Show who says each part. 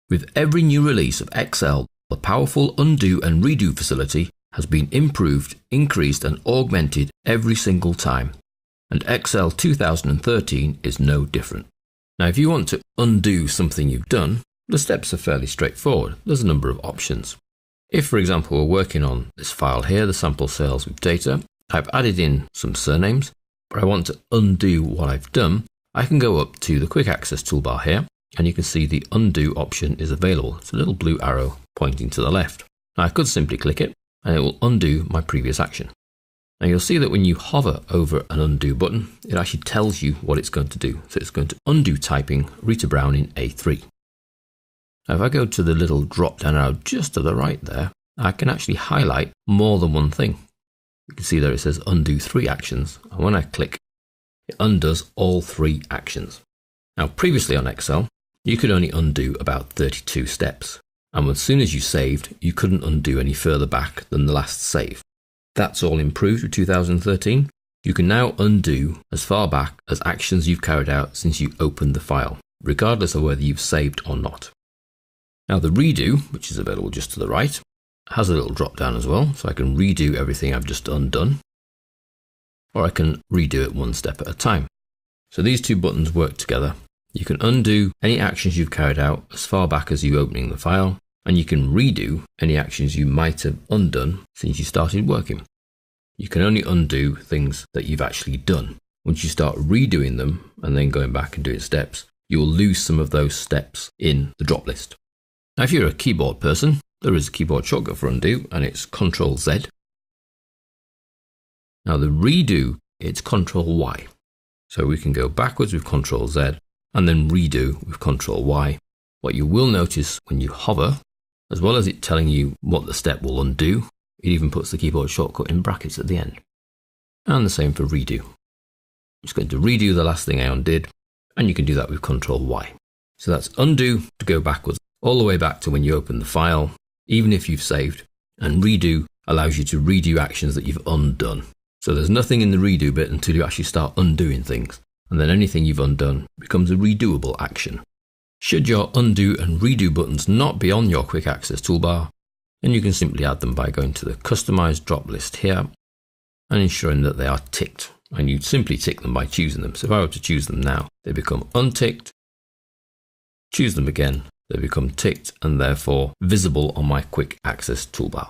Speaker 1: With every new release of Excel, the powerful undo and redo facility has been improved, increased and augmented every single time. And Excel 2013 is no different. Now if you want to undo something you've done, the steps are fairly straightforward. There's a number of options. If, for example, we're working on this file here, the sample sales with data, I've added in some surnames, but I want to undo what I've done, I can go up to the quick access toolbar here, and you can see the undo option is available. It's a little blue arrow pointing to the left. Now I could simply click it, and it will undo my previous action. Now you'll see that when you hover over an undo button, it actually tells you what it's going to do. So it's going to undo typing Rita Brown in A3. Now if I go to the little drop down arrow just to the right there, I can actually highlight more than one thing. You can see there it says undo 3 actions, and when I click, it undoes all 3 actions. Now previously on Excel, you could only undo about 32 steps, and as soon as you saved, you couldn't undo any further back than the last save. That's all improved with 2013. You can now undo as far back as actions you've carried out since you opened the file, regardless of whether you've saved or not. Now the redo, which is available just to the right, has a little drop down as well, so I can redo everything I've just undone, or I can redo it one step at a time. So these two buttons work together. You can undo any actions you've carried out as far back as you opening the file, and you can redo any actions you might have undone since you started working. You can only undo things that you've actually done. Once you start redoing them and then going back and doing steps, you will lose some of those steps in the drop list. Now if you're a keyboard person, there is a keyboard shortcut for undo, and it's Ctrl-Z. Now the redo, it's Ctrl-Y. So we can go backwards with Ctrl-Z and then redo with Ctrl-Y. What you will notice when you hover, as well as it telling you what the step will undo, it even puts the keyboard shortcut in brackets at the end. And the same for redo. I'm just going to redo the last thing I undid, and you can do that with Ctrl-Y. So that's undo to go backwards, all the way back to when you open the file, even if you've saved, and redo allows you to redo actions that you've undone. So there's nothing in the redo bit until you actually start undoing things, and then anything you've undone becomes a redoable action. Should your undo and redo buttons not be on your quick access toolbar, then you can simply add them by going to the customize drop list here and ensuring that they are ticked, and you'd simply tick them by choosing them. So if I were to choose them now, they become unticked, choose them again, they become ticked and therefore visible on my quick access toolbar.